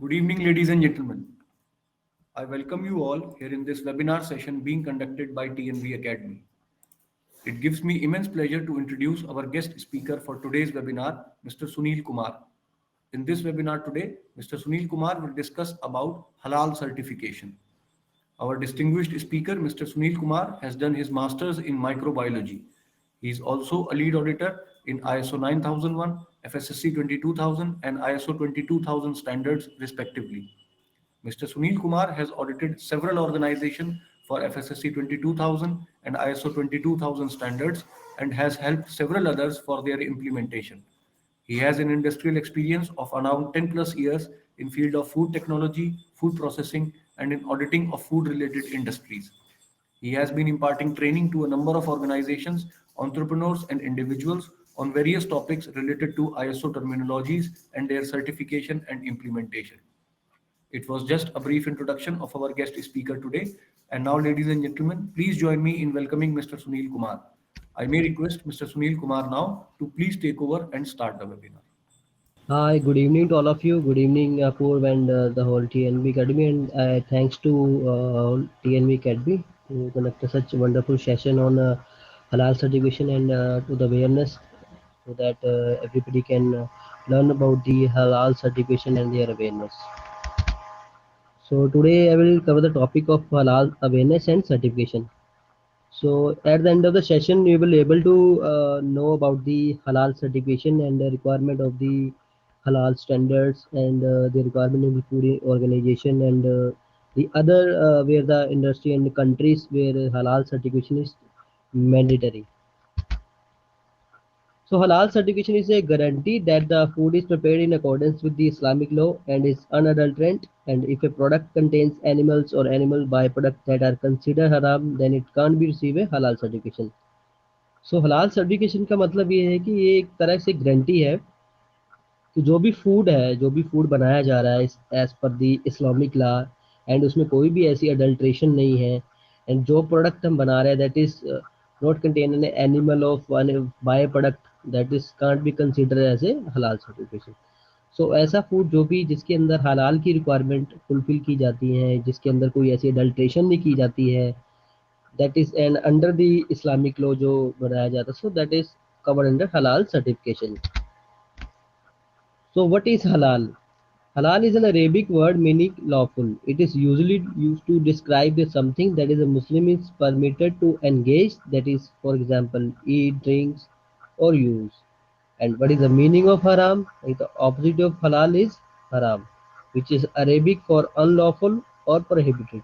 Good evening, ladies and gentlemen. I welcome you all here in this webinar session being conducted by TNV Academy. It gives me immense pleasure to introduce our guest speaker for today's webinar, Mr. Sunil Kumar. In this webinar today, Mr. Sunil Kumar will discuss about Halal certification. Our distinguished speaker, Mr. Sunil Kumar, has done his master's in microbiology. He is also a lead auditor in ISO 9001, FSSC 22000, and ISO 22000 standards, respectively. Mr. Sunil Kumar has audited several organizations for FSSC 22000 and ISO 22000 standards and has helped several others for their implementation. He has an industrial experience of around 10 plus years in field of food technology, food processing, and in auditing of food related industries. He has been imparting training to a number of organizations, entrepreneurs, and individuals on various topics related to ISO terminologies and their certification and implementation. It was just a brief introduction of our guest speaker today. And now, ladies and gentlemen, please join me in welcoming Mr. Sunil Kumar. I may request Mr. Sunil Kumar now to please take over and start the webinar. Hi, good evening to all of you. Good evening, Purv and the whole TNB Academy. And thanks to TNB Academy to conduct such a wonderful session on halal certification and to the awareness so that everybody can learn about the halal certification and their awareness. So today I will cover the topic of halal awareness and certification. So at the end of the session, you will be able to know about the halal certification and the requirement of the halal standards and the requirement of the food organization and the other where the industry and the countries where halal certification is mandatory. So halal certification is a guarantee that the food is prepared in accordance with the Islamic law and is unadulterated. And if a product contains animals or animal byproducts that are considered haram, then it can't be receive a halal certification. सो हलाल certification का मतलब ये है कि ये एक तरह से गारंटी है कि जो भी फूड है, जो भी फूड बनाया जा रहा है as per the Islamic law and उसमें कोई भी ऐसी अडल्ट्रेशन नहीं है एंड जो प्रोडक्ट हम बना रहे हैं that is not contain an animal of by product that is can't be consider as a halal certification. सो ऐसा फूड जो भी जिसके अंदर हलाल की रिक्वायरमेंट फुलफिल की जाती है, जिसके अंदर कोई ऐसी अडल्ट्रेशन नहीं की जाती है, that is and under the Islamic law जो बनाया जाता है, so that is covered under halal certification. So what is halal? Halal is an Arabic word meaning lawful. It is usually used to describe something that is a Muslim is permitted to engage, that is for example eat, drinks or use. And what is the meaning of haram? Like the opposite of halal is haram, which is Arabic for unlawful or prohibited.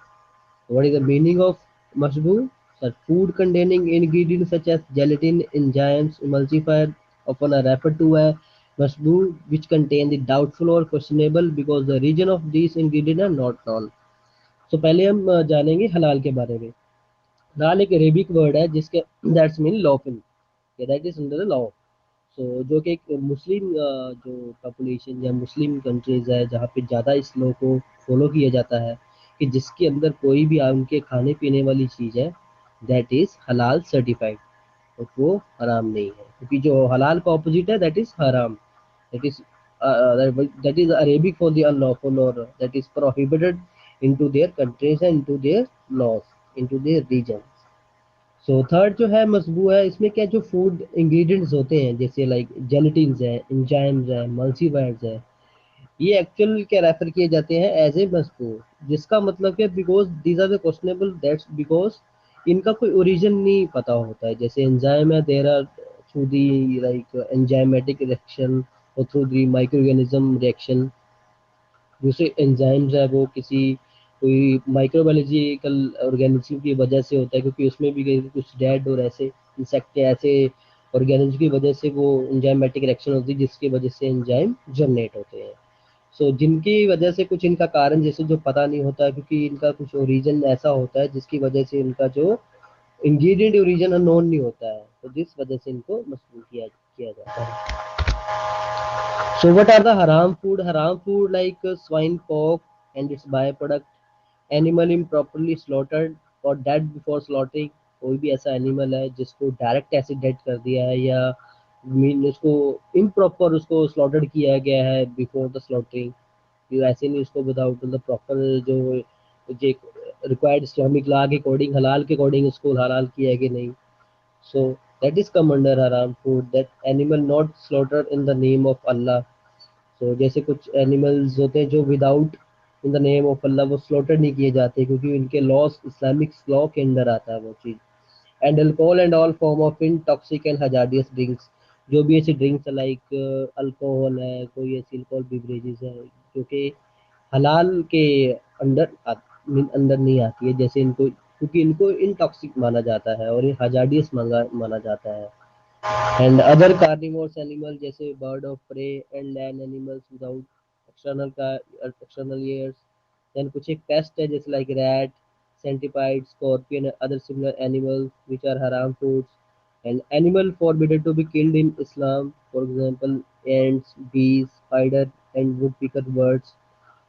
What is the meaning of mashbu? Such food containing ingredients such as gelatin, enzymes, emulsifier, often are referred to as mashbu, which contain the doubtful or questionable because the region of these ingredients are not known. So पहले हम जानेंगे हलाल के बारे में. हलाल एक Arabic word है जिसके that's mean lawful, that is under the law. So जो कि एक मुस्लिम जो पॉपुलेशन या मुस्लिम कंट्रीज है जहाँ पे ज़्यादा इस लॉ को फॉलो किया जाता है कि जिसके अंदर कोई भी उनके खाने पीने वाली चीज़ है दैट इज़ हलाल सर्टिफाइड, तो वो हराम नहीं है, क्योंकि जो हलाल का ऑपोजिट है दैट इज़ हराम, that is that is Arabic for the unlawful or that is prohibited into their countries and into their laws, into their regions. So third जो है मसबू है, इसमें क्या जो फूड इंग्रेडिएंट्स होते हैं जैसे लाइक जेलेटिन्स है, एंजाइम्स है, मल्सीफायर्स है, ये एक्चुअल क्या रेफर किए जाते हैं एज ए मसबू, जिसका मतलब है because these are the questionable, that's because इनका कोई ओरिजिन नहीं पता होता है. जैसे एंजाइम है, there are through the like enzymatic reaction और through the micro organism reaction. दूसरे एंजाइम्स है वो किसी कोई माइक्रोबायोलॉजिकल ऑर्गेनिज्म की वजह से होता है, क्योंकि उसमें भी कुछ डेड और ऐसे इंसेक्ट ऐसे ऑर्गेनिज्म की वजह से वो एंजाइमेटिक रिएक्शन होती है जिसकी वजह से एंजाइम जनरेट होते हैं. सो जिनकी वजह से कुछ इनका कारण जैसे जो पता नहीं होता, क्योंकि इनका कुछ ओरिजिन ऐसा होता है जिसकी वजह से इनका जो इंग्रेडिएंट ओरिजिन अननोन नहीं होता है, तो जिस वजह से इनको मशहूर किया जाता है. So what are the haram food? Haram food like swine, pork and its byproduct, animal improperly slaughtered or dead before slaughtering. कोई भी ऐसा एनिमल है जिसको डायरेक्ट ऐसे डेड कर दिया है या मीन उसको इम्प्रॉपर उसको स्लॉटर्ड किया गया है बिफोर द स्लॉटरिंग. कि ऐसे नहीं उसको विदाउट मतलब प्रॉपर जो रिक्वायर्ड इस्लामिक लॉ के अकॉर्डिंग हलाल के अकॉर्डिंग उसको हलाल किया है कि नहीं. So that is come under haram food, that animal not slaughtered in the name of Allah. So जैसे कुछ एनिमल्स होते हैं जो without in the name of Allah वो स्लॉटर नहीं किए जाते क्योंकि उनके लॉस इस्लामिक लॉ के अंदर आता है वो चीज़. And alcohol and all form of intoxic and hazardous drinks, जो भी ऐसे ड्रिंक्स लाइक अल्कोहल है, कोई ऐसी अल्कोहल बिवरेजेस है जो कि हलाल के अंदर अंदर नहीं आती है, जैसे इनको क्योंकि इनको इनटॉक्सिक माना जाता है और ये हजार्डियस माना जाता है. एंड अदर कार्निवोरस एनिमल जैसे bird of prey and land animals without external ears. Then कुछ एक पेस्ट है जैसे like rat, centipede, scorpion, other similar animals which are हराम foods. And animal forbidden to be killed in Islam, for example ants, bees, spider and woodpecker birds.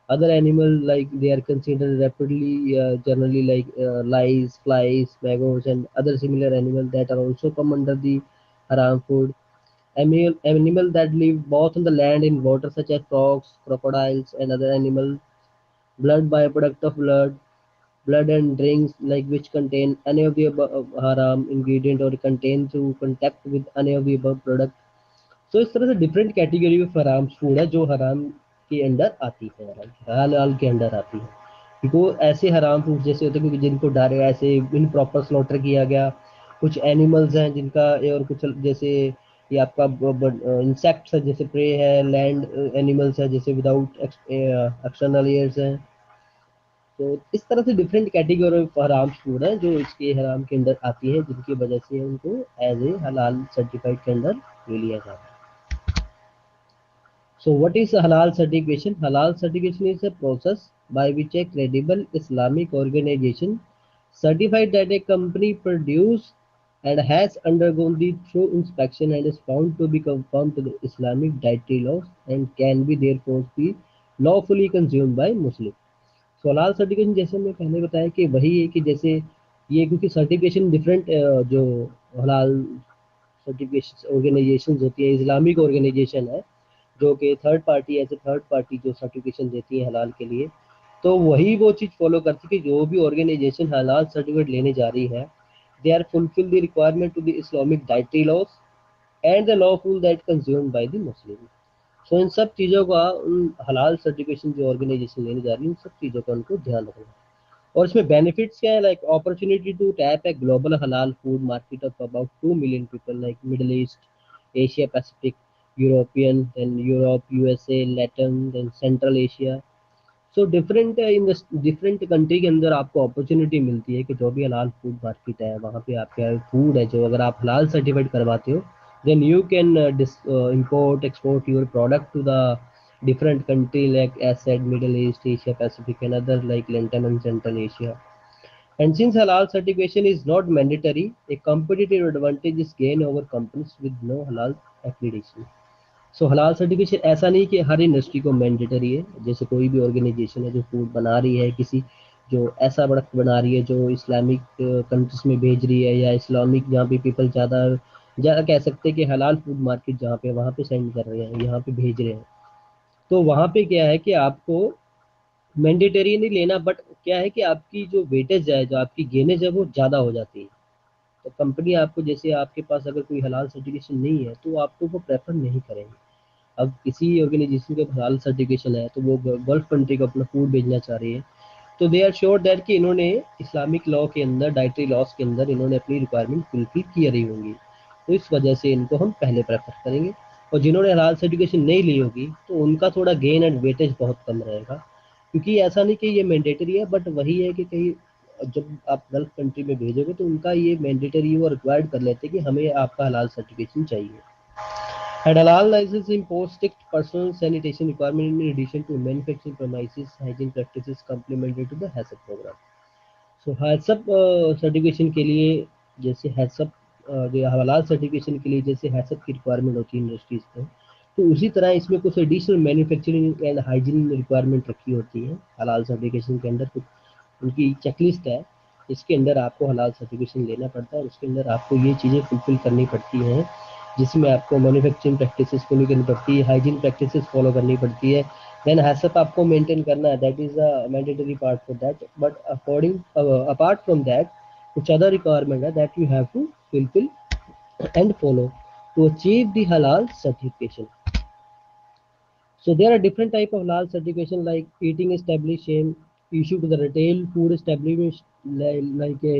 Other animals like they are considered rapidly generally like lice, flies, maggots and other similar animals that are also come under the haram food. Animal that live both on the land and water such as frogs, crocodiles and other animals. Blood, byproduct of blood and drinks like which contain any of the above haram ingredient or contain through contact with any of the above product. तो इस तरह से different category of हराम food है जो हराम के अंदर आती है, हलाल के अंदर आती है. क्योंकि वो ऐसे हराम फूड जैसे होते हैं क्योंकि जिनको डायरेक्ट ऐसे इन प्रॉपर स्लॉटर किया गया. कुछ एनिमल्स हैं जिनका और कुछ जैसे ये आपका इंसेक्ट्स है जैसे प्रे है, लैंड एनिमल्स है जैसे विदाउट एक्सटर्नल ईयर्स हैं. तो इस तरह से डिफरेंट कैटेगरी ऑफ हराम फूड है जो इसके हराम के अंदर आती है जिनकी वजह से उनको एज ए हलाल सर्टिफाइड के अंदर ले लिया जाता है. So what is halal certification? Halal certification is a process by which a credible Islamic organization certified that a company produced and has undergone the thorough inspection and is found to be conformed to the Islamic dietary laws and can be therefore be lawfully consumed by Muslims. So halal certification जैसे मैं पहले बताया कि वही है कि जैसे ये क्योंकि सर्टिफिकेशन डिफरेंट जो हलाल सर्टिफिकेशन ऑर्गेनाइजेशन होती है इस्लामिक ऑर्गेनाइजेशन है जो कि थर्ड पार्टी ऐसे थर्ड पार्टी जो सर्टिफिकेशन देती है हलाल के लिए. तो वही वो चीज़ फॉलो करती है कि जो भी ऑर्गेनाइजेशन हलाल सर्टिफिकेट लेने जा रही है they are fulfil the requirement to the Islamic dietary laws and the lawful that consumed by the Muslim. So इन सब चीज़ों का उन हलाल सर्टिफिकेशन जो ऑर्गेनाइजेशन लेने जा रही है उन सब चीज़ों का उनको ध्यान रखना है. और इसमें बेनिफिट्स क्या है like opportunity to tap a global हलाल food market of about 2 million people like Middle East, Asia Pacific, European, then Europe, USA, Latin, then Central Asia. So different in the different country के अंदर आपको opportunity मिलती है कि जो भी हलाल फूड मार्केट है वहाँ पे आपका फूड है जो अगर आप हलाल सर्टिफाइड करवाते हो then you can import export your product to the different country like as said Middle East, Asia Pacific and other like Latin and Central Asia. And since halal certification is not mandatory, a competitive advantage is gained over companies with no halal accreditation. सो हलाल certification ऐसा नहीं कि हर industry को mandatory है. जैसे कोई भी organisation है जो फूड बना रही है किसी जो ऐसा प्रोडक्ट बना रही है जो इस्लामिक कंट्रीज में भेज रही है या इस्लामिक जहाँ पे पीपल ज़्यादा ज़्यादा कह सकते हैं कि हलाल फूड मार्केट जहाँ पे वहाँ पे सेंड कर रहे हैं यहाँ पे भेज रहे हैं. तो वहाँ पे क्या है कि आपको मैंडेटरी नहीं लेना बट क्या है कि आपकी जो वेटेज है जो आपकी गेनेज है वो ज़्यादा हो जाती है. तो कंपनी आपको जैसे आपके पास अगर कोई हलाल सर्टिफिकेशन नहीं है तो आपको वो प्रेफर नहीं करेंगे. अब किसी ऑर्गेनाइजेशन के हलाल सर्टिफिकेशन है तो वो गल्फ कंट्री को अपना फूड भेजना चाह रही है तो दे आर श्योर दैट कि इन्होंने इस्लामिक लॉ के अंदर डाइटरी लॉस के अंदर इन्होंने अपनी रिक्वायरमेंट फुलफिल की रही होंगी. तो इस वजह से इनको हम पहले प्रेफर करेंगे. और जिन्होंने हलाल सर्टिफिकेशन नहीं ली होगी तो उनका थोड़ा गेन एंड वेटेज बहुत कम रहेगा क्योंकि ऐसा नहीं कि ये मैंडेटरी है बट वही है कि कहीं जब आप गल्फ कंट्री में भेजोगे तो उनका ये मैंडेटरी वो रिक्वायर्ड कर लेते हैं कि हमें आपका हलाल सर्टिफिकेशन चाहिए. And halal license impose strict personal sanitation requirement in addition to manufacturing premises hygiene practices complementary to the HACCP program. So HACCP certification के लिए जैसे HACCP जो हलाल सर्टिफिकेशन के लिए जैसे HACCP की रिक्वायरमेंट होती है इंडस्ट्रीज में तो उसी तरह इसमें कुछ additional manufacturing and hygiene requirement रखी होती है हलाल सर्टिफिकेशन के अंदर. कुछ उनकी चेकलिस्ट है इसके अंदर आपको हलाल सर्टिफिकेशन लेना पड़ता है और उसके अंदर आपको ये चीज़ें फुलफिल करनी पड़ती हैं जिसमें आपको मैन्युफैक्चरिंग प्रैक्टिसेस फॉलो करनी पड़ती है, हाइजीन प्रैक्टिसेस फॉलो करनी पड़ती है, देन हैसअप आपको मेंटेन करना है, that is a mandatory part for that, but according apart from that कुछ अदर रिक्वायरमेंट है that you have to fulfill and follow to achieve the halal certification. So there are different type of halal certification like eating establishment issued to the retail food establishment like a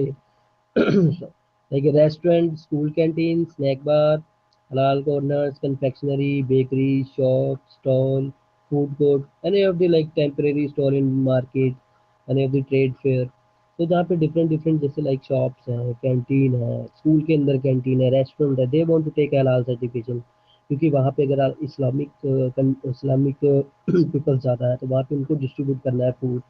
like a restaurant, school canteen, snack bar, halal corners, confectionery, bakery, shop, stall, food court, any of the like temporary store in market, any of the trade fair. तो जहाँ पे different different जैसे like shops हैं, canteen है, school के अंदर canteen है, restaurant है, दे वांट टू टेक हलाल सर्टिफिकेशन, क्योंकि वहाँ पे अगर इस्लामिक पीपल ज़्यादा है तो वहाँ पे उनको डिस्ट्रीब्यूट करना है फूड,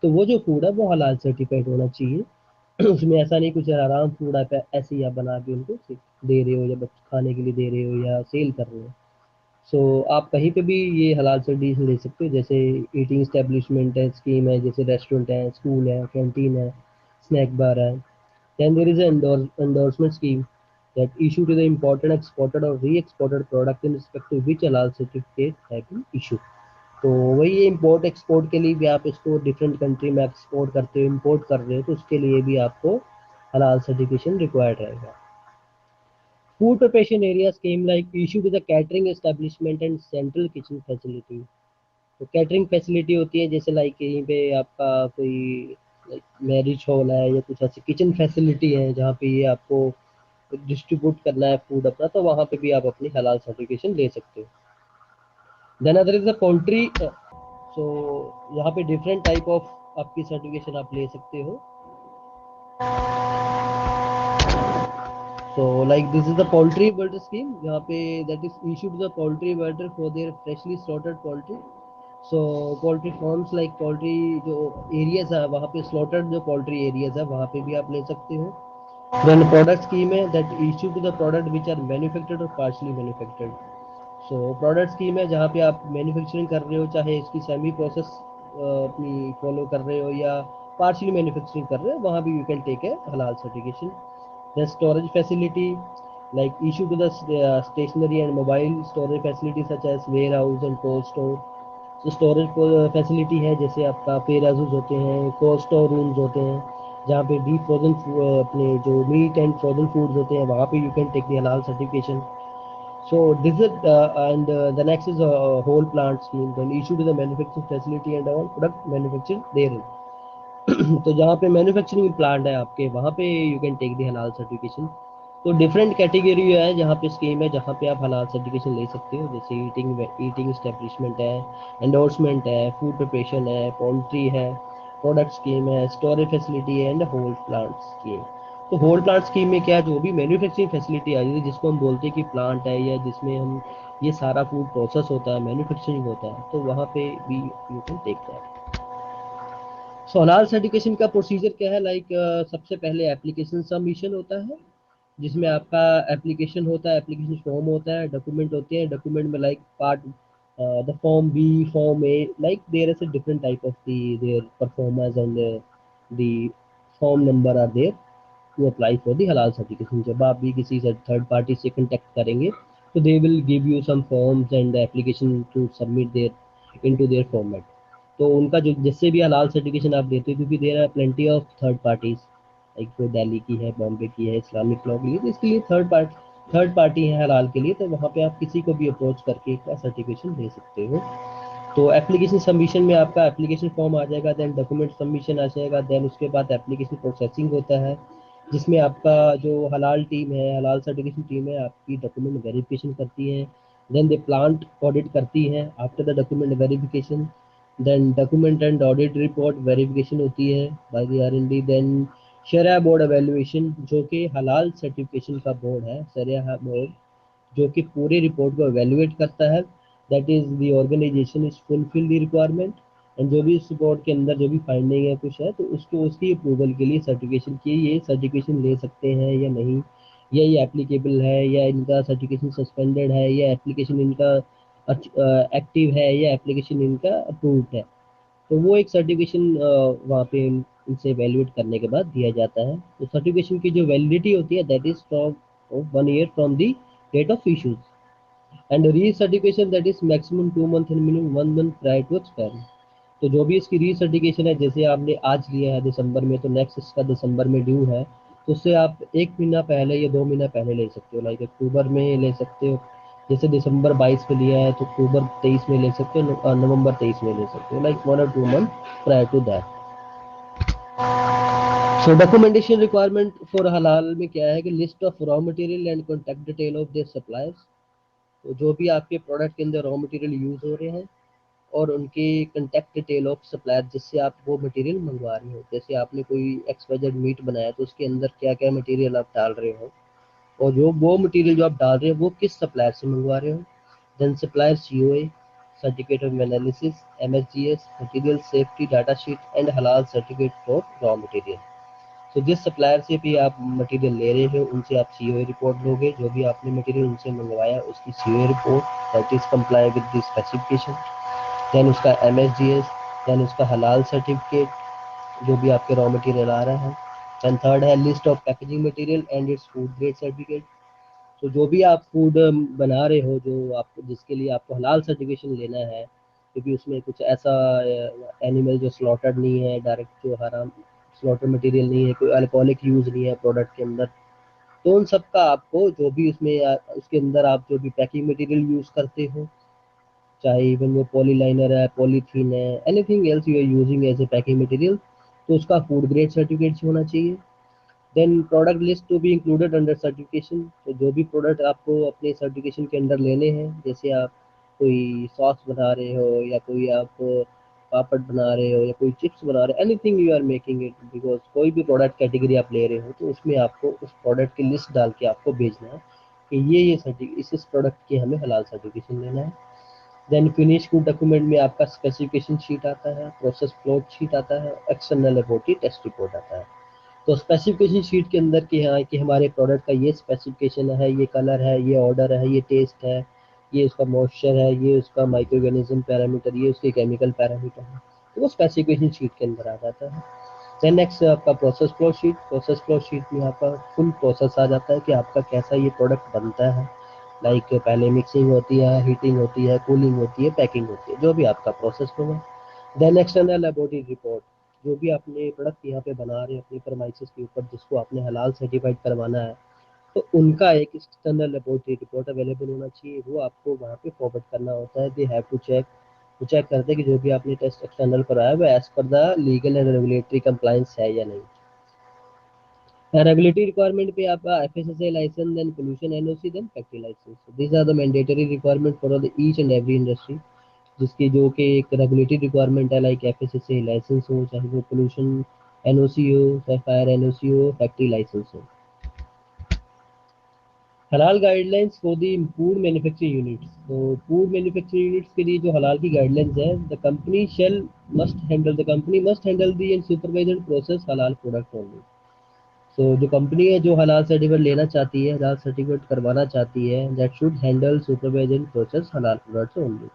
तो वो जो फूड है वो हलाल सर्टिफाइड होना चाहिए। उसमें ऐसा नहीं कुछ हराम फूड आप ऐसे ही आप बना के उनको दे रहे हो या बच्चे खाने के लिए दे रहे हो या सेल कर रहे हो। सो आप कहीं पे भी ये हलाल से डिश ले सकते हो, जैसे ईटिंग स्टेब्लिशमेंट है, स्कीम है, जैसे रेस्टोरेंट है, स्कूल है, कैंटीन है, स्नैक बार है। Then there is an endorsement scheme that issue to the imported, exported or re-exported product in respect to which halal certificate have been issued. तो वही है इम्पोर्ट एक्सपोर्ट के लिए भी, आप इसको डिफरेंट कंट्री में एक्सपोर्ट करते हो, इम्पोर्ट कर रहे हो, तो उसके लिए भी आपको हलाल सर्टिफिकेशन रिक्वायर्ड रहेगा। Food preparation area scheme like issue to the catering establishment and central kitchen facility. तो कैटरिंग फैसिलिटी होती है जैसे लाइक कहीं पे आपका कोई लाइक मैरिज हॉल है या कुछ ऐसी किचन फैसिलिटी है जहाँ पे ये आपको डिस्ट्रीब्यूट करना है फूड अपना, तो वहाँ पे भी आप अपनी हलाल सर्टिफिकेशन ले सकते हो। Then other is the poultry, so यहाँ पे डिफरेंट टाइप ऑफ आपकी सर्टिफिकेशन आप ले सकते हो। So like this is the poultry welfare scheme यहाँ पे that is issued to the poultry welfare for their freshly slaughtered poultry. So poultry farms like poultry जो areas है वहाँ पे slaughtered जो poultry areas है वहाँ पे भी आप ले सकते हो। Then product scheme है that issued to the product which are manufactured or partially manufactured. So product scheme है जहाँ पे आप मैन्युफैक्चरिंग कर रहे हो, चाहे इसकी सेमी प्रोसेस अपनी फॉलो कर रहे हो या पार्शियली मैन्युफैक्चरिंग कर रहे हो, वहाँ भी you can take a halal certification. The storage facility like issue to the stationary and mobile storage facility such as warehouse and cold store. तो स्टोरेज फैसिलिटी है जैसे आपका वेयर हाउसेज होते हैं, कोल्ड स्टोर रूम्स होते हैं, जहाँ पे डीप फ्रोजन अपने जो मीट एंड फ्रोजन फूड्स होते हैं वहाँ पे you can take the halal certification. So this is and the next is whole plant scheme then issue to the manufacturing facility and all product manufacture there. तो जहाँ पे manufacturing plant है आपके वहाँ पे यू कैन टेक दी हलाल certification. तो different category है जहाँ पे स्कीम है जहाँ पे आप हलाल सर्टिफिकेशन ले सकते हो, जैसे ईटिंग इस्टेब्लिशमेंट है, एंडोर्समेंट है, फूड प्रिपरेशन है, पोल्ट्री है, प्रोडक्ट स्कीम है, स्टोरेज फैसिलिटी है एंड होल प्लांट स्कीम। तो होल प्लांट स्कीम में क्या, जो भी मैन्युफैक्चरिंग फैसिलिटी आ जाती है जिसको हम बोलते हैं कि प्लांट है या जिसमें हम ये सारा फूड प्रोसेस होता है, मैन्युफैक्चरिंग होता है, तो वहाँ पे भी यू कैन टेक दैट। सो हलाल सर्टिफिकेशन का प्रोसीजर क्या है, लाइक सबसे पहले एप्लीकेशन सबमिशन होता है जिसमें आपका एप्लीकेशन होता है, एप्लीकेशन फॉर्म होता है, डॉक्यूमेंट होते हैं, डॉक्यूमेंट में like part the form B, form A, like there is a different type of the there performance and the form number are there to apply for the halal certification. जब आप भी किसी third party से contact करेंगे तो they will give you some forms and application to submit there into their format. तो उनका जो जिससे भी हलाल सर्टिफिकेशन आप देते हो, क्योंकि there are plenty of third parties, like जो दिल्ली की है, बॉम्बे की है, इस्लामिक लॉ के लिए, तो इसके लिए थर्ड पार्टी है हलाल के लिए, तो वहाँ पे आप किसी को भी अप्रोच करके इसका सर्टिफिकेशन दे सकते हो। तो एप्लीकेशन सबमिशन में आपका एप्लीकेशन फॉर्म आ जाएगा, देन डॉक्यूमेंट सबमिशन आ जाएगा, देन उसके बाद एप्लीकेशन प्रोसेसिंग होता है जिसमें आपका जो हलाल टीम है, हलाल सर्टिफिकेशन टीम है, आपकी डॉक्यूमेंट वेरिफिकेशन करती है, देन दे प्लांट ऑडिट करती है after the document verification, then document and audit report verification होती है बाय द आर&डी, देन शरिया बोर्ड एवेल्युएशन जो कि हलाल सर्टिफिकेशन का बोर्ड है, शरिया बोर्ड, जो कि पूरी रिपोर्ट को एवेल्युएट करता है, that is the organisation is fulfil the requirement, and जो भी इस रिपोर्ट के अंदर जो भी फाइंडिंग है कुछ है तो उसको उसकी अप्रूवल के लिए सर्टिफिकेशन की ये सर्टिफिकेशन ले सकते हैं या नहीं, या ये एप्लीकेबल है या इनका सर्टिफिकेशन सस्पेंडेड है या एप्लीकेशन इनका एक्टिव है या एप्लीकेशन इनका अप्रूव्ड है। तो वो एक सर्टिफिकेशन वहाँ पे इनसे एवेल्युएट करने के बाद दिया जाता है। तो सर्टिफिकेशन की जो वैलिडिटी होती है that is from 1 year from the date of issues. And re certification that is maximum 2 month and minimum 1 month prior to expiry. तो जो भी इसकी री सर्टिफिकेशन है, जैसे आपने आज लिया है दिसंबर में, तो नेक्स्ट इसका दिसंबर में ड्यू है, तो उससे आप 1 महीना पहले या 2 महीना पहले ले सकते हो, लाइक अक्टूबर में ले सकते हो। जैसे दिसंबर 22 में लिया है तो अक्टूबर 23 में ले सकते हो, नवंबर 23 में ले सकते हो, like 1 or 2 month prior to that. So documentation requirement for halal में क्या है कि list of raw material and contact detail of their suppliers. तो जो भी आपके प्रोडक्ट के अंदर रॉ मटेरियल यूज हो रहे हैं और उनके कॉन्टैक्ट डिटेल ऑफ सप्लायर जिससे आप वो मटेरियल मंगवा रहे हो। जैसे आपने कोई एक्सवाइजेड मीट बनाया तो उसके अंदर क्या क्या मटेरियल आप डाल रहे हो, और जो वो मटेरियल जो आप डाल रहे हो वो किस सप्लायर से मंगवा रहे हो। Then supplier COA, certificate of analysis, MSGS, material safety data sheet and halal certificate for raw material. तो जिस सप्लायर से भी आप मटेरियल ले रहे हो उनसे आप COA रिपोर्ट लोगे, जो भी आपने मटेरियल उनसे मंगवाया उसकी COA report that is comply with the specification. Then उसका MSGS, देन उसका हलाल सर्टिफिकेट जो भी आपके रॉ मटेरियल आ रहा है। देन थर्ड है list of packaging material and its food grade certificate. तो जो भी आप फूड बना रहे हो, जो आपको जिसके लिए आपको हलाल सर्टिफिकेशन लेना है, क्योंकि उसमें कुछ ऐसा एनिमल जो स्लॉटर्ड नहीं है, डायरेक्ट जो हराम स्लॉटर मटेरियल नहीं है, कोई अल्कोहलिक यूज़ नहीं है प्रोडक्ट के अंदर, तो उन सब का आपको जो भी उसमें उसके अंदर आप जो भी पैकिंग मटेरियल यूज़ करते हो, चाहे इवन वो पॉलीलाइनर है, पॉलीथीन है, anything else you are using as a packing material, तो उसका फूड ग्रेड सर्टिफिकेट होना चाहिए। Then product list to be included under certification. तो जो भी प्रोडक्ट आपको अपने सर्टिफिकेशन के अंदर लेने हैं, जैसे आप कोई सॉस बना रहे हो या कोई आप पापड़ बना रहे हो या कोई चिप्स बना रहे हो, anything you are making it, because कोई भी प्रोडक्ट कैटेगरी आप ले रहे हो तो उसमें आपको उस प्रोडक्ट की लिस्ट डाल के आपको भेजना है कि ये सर्टिफिकेट इस प्रोडक्ट की हमें हलाल सर्टिफिकेशन लेना है। देन फिनिश गुड डॉक्यूमेंट में आपका स्पेसिफिकेशन शीट आता है, प्रोसेस फ्लो शीट आता है, एक्सटर्नल लेबोरेटरी टेस्ट रिपोर्ट आता है। तो स्पेसिफिकेशन शीट के अंदर कि हाँ कि हमारे प्रोडक्ट का ये स्पेसिफिकेशन है, ये कलर है, ये ऑर्डर है, ये टेस्ट है, ये उसका मॉइस्चर है, ये उसका माइक्रो ऑर्गेनिज्म पैरामीटर, ये उसके केमिकल पैरामीटर है, तो वो स्पेसिफिकेशन शीट के अंदर आ जाता है। देन नेक्स्ट आपका प्रोसेस फ्लो शीट में आपका फुल प्रोसेस आ जाता है कि आपका कैसा ये प्रोडक्ट बनता है, लाइक पहले मिक्सिंग होती है, हीटिंग होती है, कूलिंग होती है, पैकिंग होती है, जो भी आपका प्रोसेस फ्लो है। देन एक्सटर्नल लेबोरेटरी रिपोर्ट, जो भी आपने प्रोडक्ट यहाँ पे बना रहे हैं अपने प्रमाइसिस के ऊपर जिसको आपने हलाल सर्टिफाइड करवाना है, तो उनका एक एक्सटर्नल लेबोरेटरी रिपोर्ट अवेलेबल होना चाहिए, वो आपको वहाँ पे फॉरवर्ड करना होता है। दे हैव टू चेक, वो चेक करते हैं कि जो भी आपने टेस्ट एक्सटर्नल कराया वो as per the legal and regulatory compliance है या नहीं। रेगुलेटरी रिक्वायरमेंट पे आपका FSSAI license, then pollution NOC, then factory license, this are the mandatory requirement for the each and every industry, जिसकी जो कि एक रेगुलेटरी रिक्वायरमेंट है, लाइक FSSAI लाइसेंस हो, चाहे वो पोल्यूशन NOC हो, चाहे फायर NOC हो, फैक्ट्री लाइसेंस हो। हलाल guidelines for the food manufacturing units. तो फूड मैन्युफैक्चरिंग यूनिट्स के लिए जो हलाल की गाइडलाइंस है, the company must handle the end supervise and process हलाल प्रोडक्ट ओनली। सो जो कंपनी है जो हलाल सर्टिफिकेट लेना चाहती है, हलाल सर्टिफिकेट करवाना चाहती है, that should handle supervise and process हलाल प्रोडक्ट्स ओनली।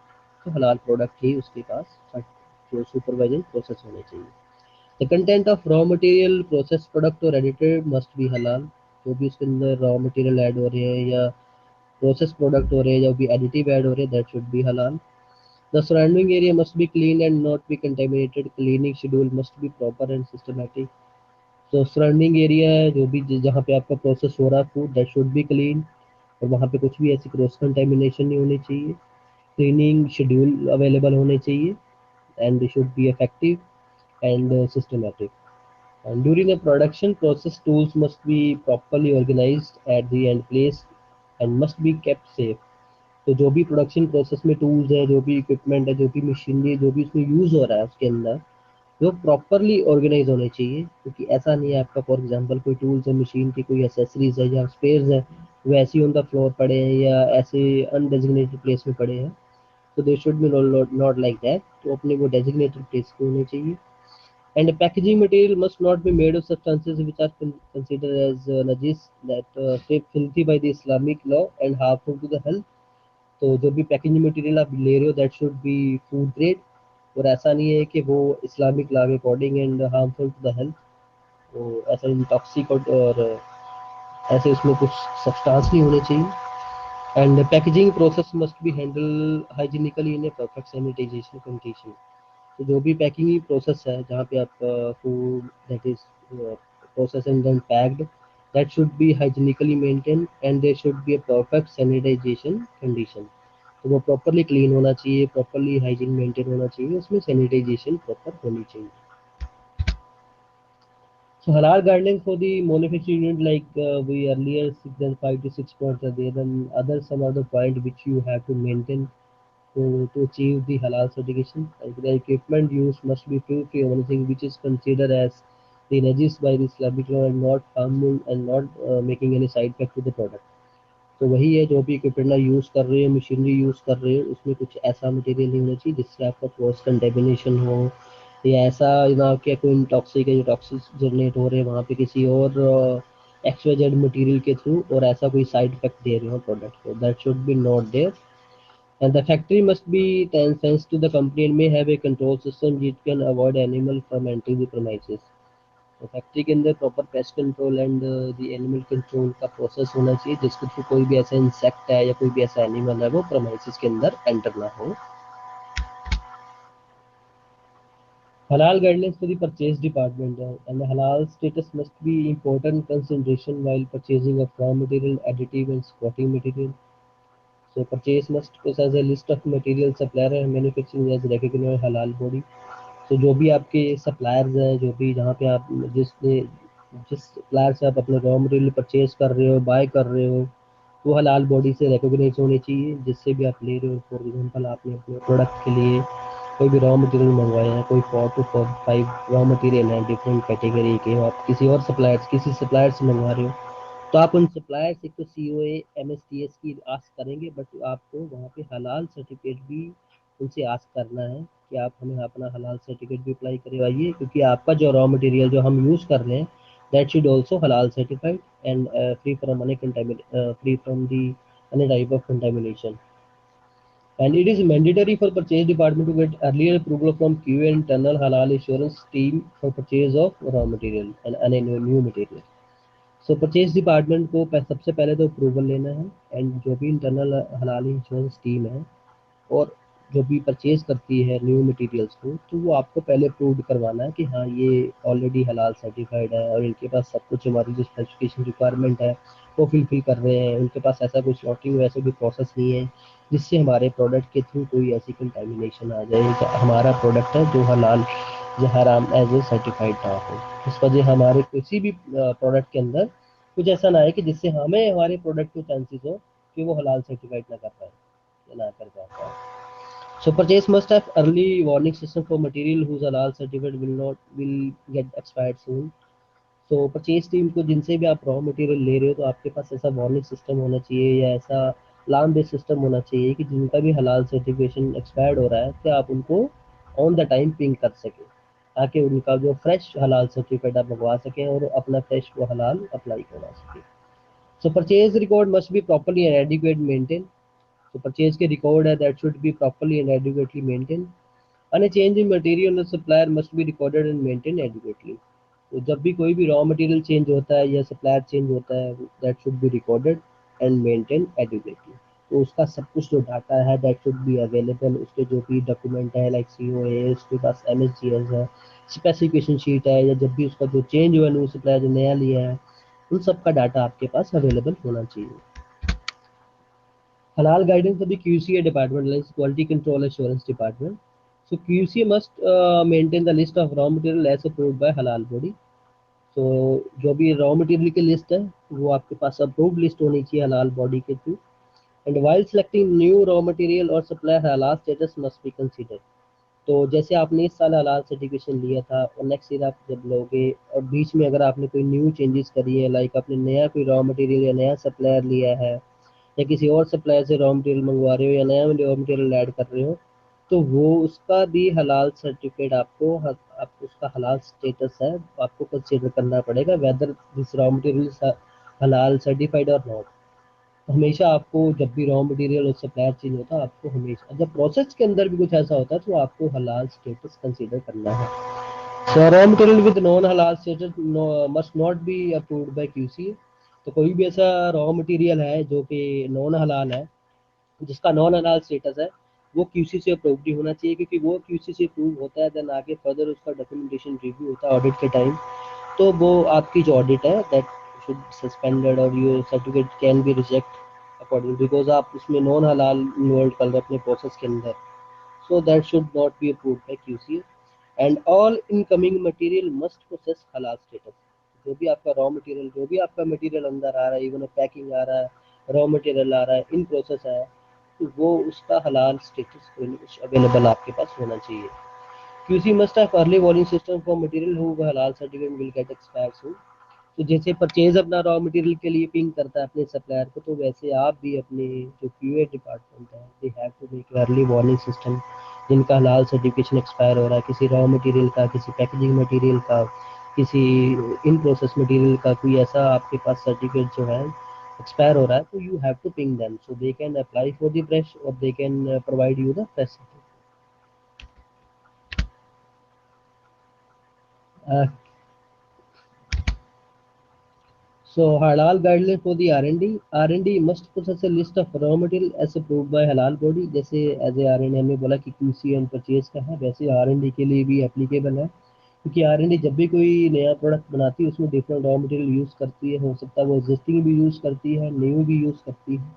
तो हलाल प्रोडक्ट ही उसके पास जो सुपरवाइज एंड प्रोसेस होने चाहिए। The content of raw material process product और एडिटेड मस्ट बी हलाल। जो भी उसके अंदर रॉ मटेरियल ऐड हो रहे हैं या प्रोसेस प्रोडक्ट हो रहे हैं, जो भी एडिटिव ऐड हो रहे हैं, दैट शुड बी हलाल। The surrounding area must be clean and not be contaminated. Cleaning schedule must be proper and systematic. तो सराउंडिंग एरिया है जो भी जहाँ पे आपका प्रोसेस हो रहा है food, that should B clean, और वहाँ पे कुछ भी ऐसी क्रॉस कंटेमिनेशन नहीं होनी चाहिए। क्लीनिंग शेड्यूल अवेलेबल होने चाहिए and they should be effective and systematic. And during the production process, tools must be properly organized at the end place and must be kept safe. तो जो भी production process में tools है, जो भी equipment है, जो भी मशीनरी, जो भी उसमें यूज़ हो रहा है उसके अंदर, वो प्रॉपरली ऑर्गेनाइज होने चाहिए। क्योंकि ऐसा नहीं है आपका फॉर एग्जांपल कोई टूल्स है, मशीन की कोई एसेसरीज है या स्पेयर्स है, वो ऐसे ही ऑन द फ्लोर पड़े हैं या ऐसे अनडेजिग्नेटेड प्लेस में पड़े हैं, तो they should be not like that. तो अपने वो डेजिग्नेटेड प्लेस पे होने चाहिए। And packaging material must not be made of substances which are considered as najis, that filthy by the Islamic law and harmful to the health. तो जो भी packaging material आप ले रहे हो that should be food grade, और ऐसा नहीं है कि वो इस्लामिक लॉ के according and harmful to the health, तो ऐसा इंटॉक्सिक और ऐसे उसमें कुछ सब्सटेंस नहीं होने चाहिए। And the packaging process must be handled hygienically in a perfect sanitization condition. तो जो भी पैकिंग प्रोसेस है जहाँ पे आप food that is process and then packed that should be hygienically maintain and there should be a perfect sanitization condition. तो वो properly clean होना चाहिए, प्रॉपरली हाइजीन मेंटेन होना चाहिए, उसमें सैनिटाइजेशन प्रॉपर होनी चाहिए. So halal guidelines for the manufacturing unit, like we earlier said, then 5 to 6 points are there, and other some other point which you have to maintain to achieve the halal certification. Like the equipment used must be free from anything which is considered as the najis by the Islamic law and not harmful and not making any side effect to the product. तो वही है, जो भी equipment use कर रहे हो, machinery use कर रहे हो, उसमें कुछ ऐसा मटेरियल नहीं होना चाहिए जिससे आपका क्रॉस कंटेमिनेशन हो, या ऐसा ना कि कोई टॉक्सिक है जो टॉक्सिक जनरेट हो रहे हैं वहाँ पे किसी और एक्सवाइजेड मटेरियल के थ्रू, और ऐसा कोई साइड इफेक्ट दे रहे हो प्रोडक्ट को, that should be not there. And the factory must be fenced to the company and may have a control system which can avoid animal from entering the premises. तो factory के अंदर proper pest control and the animal control का process होना चाहिए जिसके through कोई भी ऐसा इंसेक्ट है या कोई भी ऐसा एनिमल है वो प्रेमाइसिस के अंदर एंटर ना हो. Halal guidelines for the purchase department and the halal status must be important consideration while purchasing of raw material, additive and supporting material. So purchase must possess a list of material supplier and manufacturing as recognized halal body. तो जो भी आपके suppliers हैं, जो भी जहाँ पे आप जिस सप्लायर से आप अपने रॉ मटेरियल परचेज कर रहे हो, बाय कर रहे हो, वो हलाल बॉडी से रिकॉग्नाइज होनी चाहिए जिससे भी आप ले रहे हो. फॉर एग्जांपल आपने अपने प्रोडक्ट के लिए कोई भी रॉ मटेरियल मंगवाया है, कोई 4 to 5 रॉ मटेरियल है डिफरेंट कैटेगरी के, आप किसी सप्लायर से मंगवा रहे हो, तो आप उन सप्लायर से तो COA MSTS की आस्क करेंगे, बट आपको वहाँ पे हलाल सर्टिफिकेट भी उनसे आस्क करना है कि आप हमें अपना हलाल सर्टिफिकेट भी अप्लाई करवाइए, क्योंकि आपका जो रॉ मटेरियल जो हम यूज़ कर रहे हैं दैट शुड ऑल्सो हलाल certified and free from the any type of contamination. And it is mandatory for purchase department to get earlier approval from QA and internal halal assurance team for purchase of raw material and any new material. So purchase department को सबसे पहले तो approval लेना है, and जो भी internal हलाल insurance team है और जो भी परचेज करती है न्यू मटेरियल्स को, तो वो आपको पहले अप्रूव करवाना है कि हाँ ये ऑलरेडी हलाल सर्टिफाइड है और इनके पास सब कुछ हमारी जो स्पेसिफिकेशन रिक्वायरमेंट है वो फिल कर रहे हैं, उनके पास ऐसा कोई स्लॉटिंग वैसा कोई प्रोसेस नहीं है जिससे हमारे प्रोडक्ट के थ्रू कोई ऐसी कंटामिनेशन आ जाए, हमारा प्रोडक्ट है जो हलाल जो हराम एज ए सर्टिफाइड ना हो. इस वजह हमारे किसी भी प्रोडक्ट के अंदर कुछ ऐसा ना है कि जिससे हमें हमारे प्रोडक्ट को चांसेस हो कि वो हलाल सर्टिफाइड ना कर पाए या ना कर पाए. So purchase must have early warning system for material whose halal certificate will get expired soon. तो परचेज टीम को जिनसे भी आप रॉ मटेरियल ले रहे हो तो आपके पास ऐसा वार्निंग सिस्टम होना चाहिए या ऐसा अलार्म बेस्ड सिस्टम होना चाहिए कि जिनका भी हलाल सर्टिफिकेशन एक्सपायर्ड हो रहा है तो आप उनको ऑन द टाइम पिंग कर सकें, ताकि उनका जो फ्रेश हलाल सर्टिफिकेट आप मंगवा सकें और अपना फ्रेश वो हलाल अप्लाई करवा सकें. सो purchase record must be properly and adequate maintain. तो परचेज के रिकॉर्ड है that should be properly and adequately maintain. And a change in material the supplier must be recorded and maintained adequately. तो जब भी कोई भी रॉ मटेरियल चेंज होता है या सप्लायर चेंज होता है that should be recorded and maintain adequately. तो उसका सब कुछ जो डाटा है दैट शुड बी अवेलेबल, उसके जो भी डॉक्यूमेंट है लाइक COA, उसके पास MSGS है, स्पेसिफिकेशन शीट है, या जब भी उसका जो चेंज हुआ न्यू सप्लायर जो नया लिया है उन सब का डाटा आपके पास अवेलेबल होना चाहिए. Halal guidance of the QCA department, like quality control assurance department. So QCA must maintain the list of raw material as approved by halal body. तो जो भी रॉ मटेरियल की लिस्ट है वो आपके पास अप्रूव्ड लिस्ट होनी चाहिए हलाल बॉडी के through. And while selecting new raw material और सप्लाई हलाल स्टेटस मस्ट बी कंसीडर. तो जैसे आपने इस साल हलाल सर्टिफिकेशन लिया था और नेक्स्ट ईयर आप जब लोगे और बीच में अगर आपने कोई न्यू चेंजेस करी है, लाइक आपने नया कोई रॉ मटेरियल या नया सप्लायर लिया है या किसी और सप्लायर से रॉ मटेरियल मंगवा रहे हो या नया रॉ मटेरियल ऐड कर रहे हो, तो वो उसका भी हलाल सर्टिफिकेट आपको आप उसका हलाल स्टेटस है आपको कंसीडर करना पड़ेगा वेदर दिस रॉ मटेरियल हलाल सर्टिफाइड और नॉट. हमेशा आपको जब भी रॉ मटेरियल और सप्लायर चेंज होता है आपको हमेशा जब प्रोसेस के अंदर भी कुछ ऐसा होता है तो आपको हलाल स्टेटस कंसीडर करना है. So raw material with non halal status must not be approved by QC. तो कोई भी ऐसा रॉ मटेरियल है जो कि नॉन हलाल है, जिसका नॉन हलाल स्टेटस है, वो क्यूसी से अप्रूव नहीं होना चाहिए, क्योंकि वो क्यूसी से अप्रूव होता है देन आगे फर्दर उसका डॉक्यूमेंटेशन रिव्यू होता है ऑडिट के टाइम, तो वो आपकी जो ऑडिट है दैट शुड सस्पेंडेड और your certificate can be reject according, because आप उसमें नॉन हलाल इन्वॉल्व कर रहे हो अपने प्रोसेस के अंदर, so that should not be approved by QC. And all incoming material must possess halal status. जो भी आपका रॉ मटेरियल, जो भी आपका मटेरियल अंदर आ रहा है, इवन पैकिंग आ रहा है, रॉ मटेरियल आ रहा है, इन प्रोसेस है, तो वो उसका हलाल स्टेटस अवेलेबल आपके पास होना चाहिए। QC must have early warning system for material who halal certificate will get expired soon. तो जैसे परचेज अपना रॉ मटेरियल के लिए पिंग करता है अपने सप्लायर को, तो वैसे आप भी अपने जो क्यूए डिपार्टमेंट है they have to make early warning system, जिनका हलाल सर्टिफिकेशन एक्सपायर हो रहा है, किसी रॉ मटेरियल का, किसी पैकेजिंग मटेरियल का, किसी इन प्रोसेस मटेरियल का, कोई ऐसा आपके पास सर्टिफिकेट जो है एक्सपायर हो रहा है, तो you have to ping them so they can apply for the fresh और they can provide you the fresh. So halal guideline for the R&D. R&D must possess a list of raw material as approved by halal body. जैसे as a R&D हमने बोला कि QC and purchase का है, वैसे R&D के लिए भी एप्लीकेबल है, क्योंकि R&D जब भी कोई नया प्रोडक्ट बनाती है उसमें डिफरेंट रॉ मटेरियल यूज़ करती है, हो सकता है वो एग्जिस्टिंग भी यूज़ करती है, न्यू भी यूज़ करती है,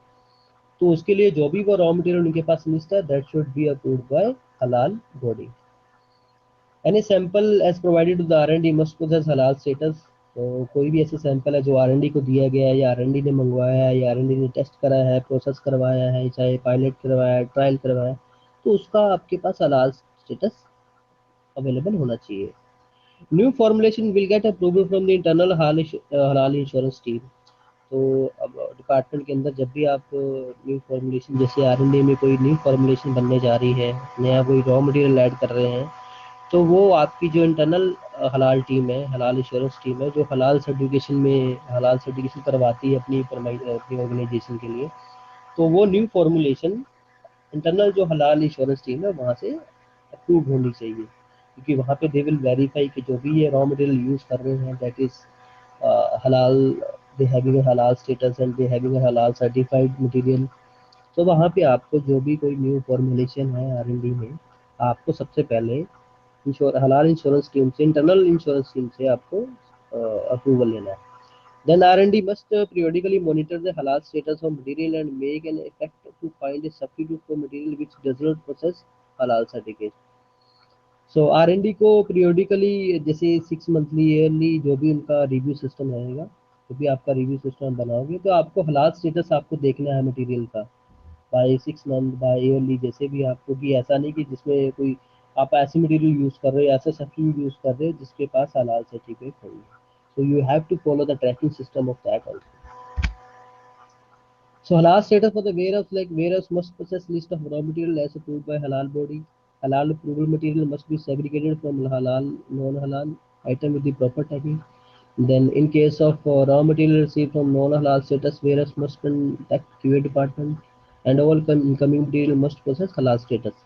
तो उसके लिए जो भी वो रॉ मटेरियल उनके पास लिस्ट है that should be approved by हलाल body. Any sample as provided to the R&D must possess हलाल स्टेटस। तो कोई भी ऐसे सैंपल है जो R&D को दिया गया है, या R&D ने मंगवाया है, या R&D ने टेस्ट कराया है, प्रोसेस करवाया है, चाहे पायलट करवाया है, ट्रायल करवाया है, तो उसका आपके पास हलाल स्टेटस अवेलेबल होना चाहिए। New formulation will get approval from the internal हलाल इंश्योरेंस टीम। तो अब डिपार्टमेंट के अंदर जब भी आप न्यू फॉर्मुलेशन, जैसे R&D में कोई न्यू फॉर्मुलेशन बनने जा रही है, नया कोई रॉ मटेरियल ऐड कर रहे हैं, तो वो आपकी जो इंटरनल हलाल टीम है, हलाल इंश्योरेंस टीम है, जो हलाल सर्टिफिकेशन करवाती है अपनी ऑर्गेनाइजेशन के लिए, तो वो न्यू फॉर्मुलेशन इंटरनल जो हलाल इंश्योरेंस टीम है वहाँ से अप्रूव होनी चाहिए, क्योंकि वहाँ पे दे विल वेरीफाई कि जो भी ये रॉ मटेरियल यूज़ कर रहे हैं दैट इज़ हलाल, दे हैविंग अ हलाल status and they having a हलाल सर्टिफाइड मटेरियल। तो वहाँ पे आपको जो भी कोई न्यू फॉर्मुलेशन है R&D में, आपको सबसे पहले हलाल इंश्योरेंस टीम से, इंटरनल इंश्योरेंस टीम से आपको अप्रूवल लेना है। Then R&D must periodically monitor the halal status of material and make an effort to find a substitute for material which does not possess halal certificate. So R&D को periodically, जैसे 6 monthly yearly जो भी उनका review system रहेगा, जो भी आपका review system बनाओगे, तो आपको हलाल स्टेटस आपको देखना है मटेरियल का बाय 6 मंथ बाय ईयरली, जैसे भी आपको, भी ऐसा नहीं कि जिसमें कोई आप ऐसे मटेरियल यूज़ कर रहे हो, ऐसे सब्सिट्यूट यूज़ कर रहे हो जिसके पास हलाल सर्टिफिकेट नहीं है, so you have to follow the tracking system of that also. So halal status for the warehouse, like warehouse must possess list of raw material as approved by halal body. Halal approval material must be segregated from halal non-halal item with the proper tagging. Then in case of raw material received from non-halal status, warehouse must contact QA department, and all incoming material must possess halal status.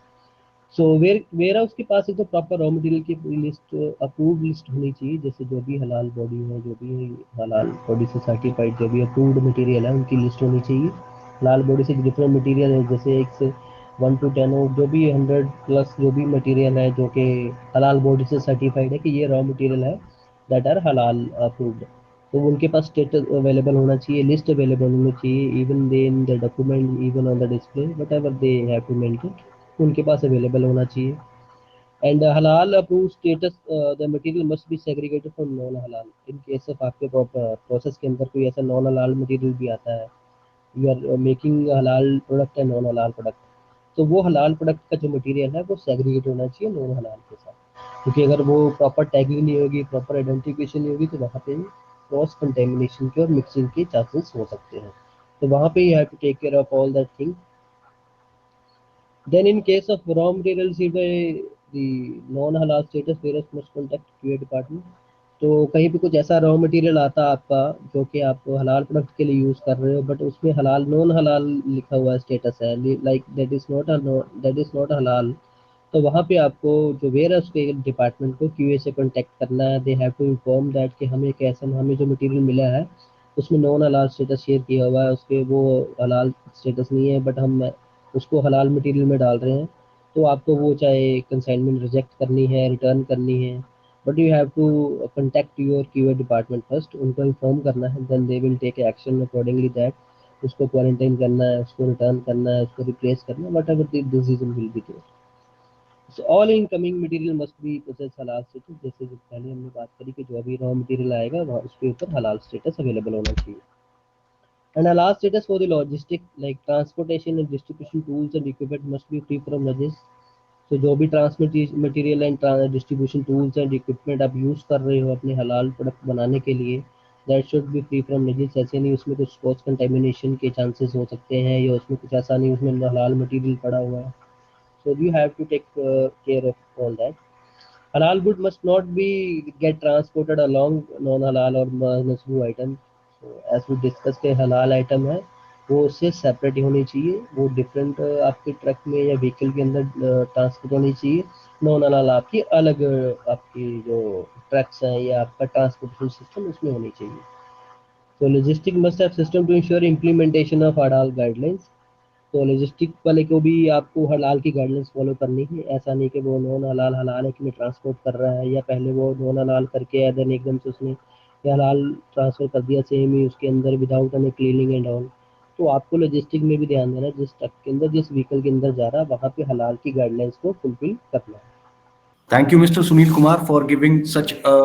So warehouse के पास एक तो proper raw material की पूरी list, approved list होनी चाहिए, जैसे जो भी हलाल बॉडी है, जो भी हलाल बॉडी से सर्टिफाइड जो भी अप्रूव्ड मटेरियल है उनकी लिस्ट होनी चाहिए। हलाल बॉडी से डिफरेंट मटेरियल है, जैसे 1 to 10 हो, जो भी 100+ जो भी मटेरियल है जो कि हलाल बॉडी से सर्टिफाइड है कि ये रॉ मटेरियल है दैट आर हलाल अप्रूव्ड, तो उनके पास स्टेटस अवेलेबल होना चाहिए, लिस्ट अवेलेबल होनी चाहिए, even they in the document, even on the display, whatever they have to mention, उनके पास अवेलेबल होना चाहिए। एंड हलाल approve status, the material must be segregated from non हलाल। इन केस ऑफ आपके process के अंदर कोई ऐसा नॉन हलाल मटेरियल भी आता है, यू आर मेकिंग हलाल प्रोडक्ट एंड नॉन हलाल प्रोडक्ट, तो वो हलाल प्रोडक्ट का जो मटेरियल है वो सेग्रीगेट होना चाहिए नॉन हलाल के साथ, क्योंकि अगर वो प्रॉपर टैगिंग नहीं होगी, प्रॉपर आइडेंटिफिकेशन नहीं होगी, तो वहाँ पे क्रॉस कंटेमिनेशन के और मिक्सिंग के चांसेस हो सकते हैं, तो वहाँ पे you have to take care of all that thing. Then in case of raw material received by the non-halal status, whereas must contact QA department. तो कहीं पे कुछ ऐसा रॉ मटेरियल आता है आपका जो कि आप हलाल प्रोडक्ट के लिए यूज़ कर रहे हो, बट उसमें हलाल नॉन हलाल लिखा हुआ स्टेटस है, लाइक दैट इज़ नॉट हलाल, तो वहाँ पे आपको जो वेयर है उसके डिपार्टमेंट को QA से कांटेक्ट करना है, they have to inform that कि हमें कैसा, हमें जो मटेरियल मिला है उसमें नॉन हलाल स्टेटस शेयर किया हुआ है, उसके वो हलाल स्टेटस नहीं है, बट हम उसको हलाल मटेरियल में डाल रहे हैं, तो आपको वो चाहे कंसाइनमेंट रिजेक्ट करनी है, रिटर्न करनी है, but you have to contact your QA department first, उनको इन्फॉर्म करना है, then they will take action accordingly that. उसको क्वारंटाइन करना है, उसको रिटर्न करना है, उसको रिप्लेस करना है, whatever the decision will be there. So all incoming material must be processed halal status, जैसे जो पहले हमने बात करी कि जो अभी रॉ मटेरियल आएगा वहाँ उसके ऊपर हलाल स्टेटस अवेलेबल होना चाहिए। And halal status for the logistic like transportation and distribution tools and equipment must be free from najis. So जो भी transmit material and distribution tools and equipment आप यूज़ कर रहे हो अपने हलाल प्रोडक्ट बनाने के लिए, that should be free from नजिस। ऐसे नहीं उसमें कुछ क्रॉस कंटेमिनेशन के चांसेस हो सकते हैं, या उसमें कुछ ऐसा नहीं उसमें हलाल मटेरियल पड़ा हुआ है। So you have to take care of all that. Halal good must not be get transported along non-halal or masboo item. So as we discuss के halal item है वो उससे सेपरेट होनी चाहिए, वो डिफरेंट आपके ट्रक में या व्हीकल के अंदर ट्रांसपोर्ट होनी चाहिए। नॉन हलाल आपकी अलग आपकी जो ट्रक्स हैं या आपका ट्रांसपोर्टेशन सिस्टम उसमें होनी चाहिए। So logistic must have system to ensure implementation of halal guidelines. तो लॉजिस्टिक वाले को भी आपको हलाल की गाइडलाइंस फॉलो करनी है। ऐसा नहीं कि वो नॉन हलाल हलाल है कि मैं ट्रांसपोर्ट कर रहा है, या पहले वो नॉन हलाल करके या देन एकदम से उसने ये हलाल ट्रांसफर कर दिया सेम ही उसके अंदर without any cleaning and all. तो आपको लॉजिस्टिक में भी ध्यान देना है, जिस ट्रक के अंदर जिस व्हीकल के अंदर जा रहा है वहाँ पे हलाल की गाइडलाइंस को फुलफिल करना है। Thank you, Mr. Sunil Kumar, for giving such a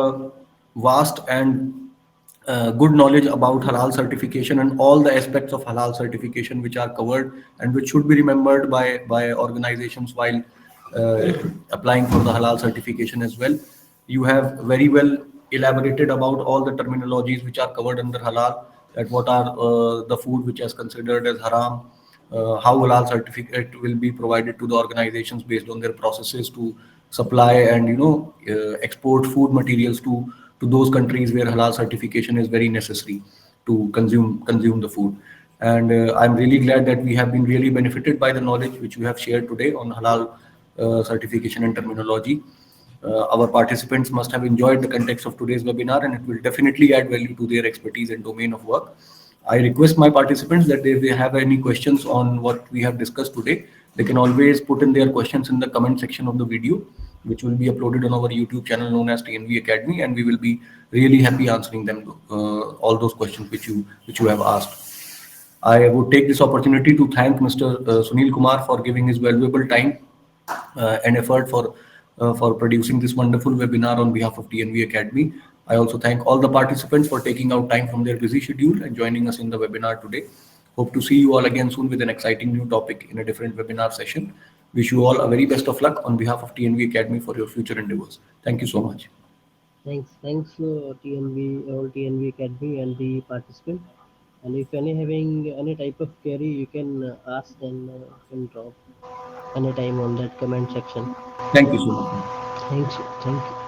vast and good knowledge about halal certification and all the aspects of halal certification which are covered and which should be remembered by organizations while uh, applying for the halal certification as well. You have very well elaborated about all the terminologies which are covered under halal, that what are the food which is considered as haram, how halal certificate will be provided to the organizations based on their processes to supply and export food materials to those countries where halal certification is very necessary to consume the food. And I'm really glad that we have been really benefited by the knowledge which you have shared today on halal certification and terminology. Our participants must have enjoyed the context of today's webinar, and it will definitely add value to their expertise and domain of work. I request my participants that if they have any questions on what we have discussed today, they can always put in their questions in the comment section of the video, which will be uploaded on our YouTube channel known as TNV Academy, and we will be really happy answering them all those questions which you have asked. I would take this opportunity to thank Mr. Sunil Kumar for giving his valuable time and effort for producing this wonderful webinar on behalf of TNV Academy. I also thank all the participants for taking out time from their busy schedule and joining us in the webinar today. Hope to see you all again soon with an exciting new topic in a different webinar session. Wish you all a very best of luck on behalf of TNV Academy for your future endeavors. Thank you so much. Thanks TNV, all TNV Academy and the participant. And if any having any type of query, you can ask and can drop anytime on that comment section. Thank you so much. Thanks. Thank you.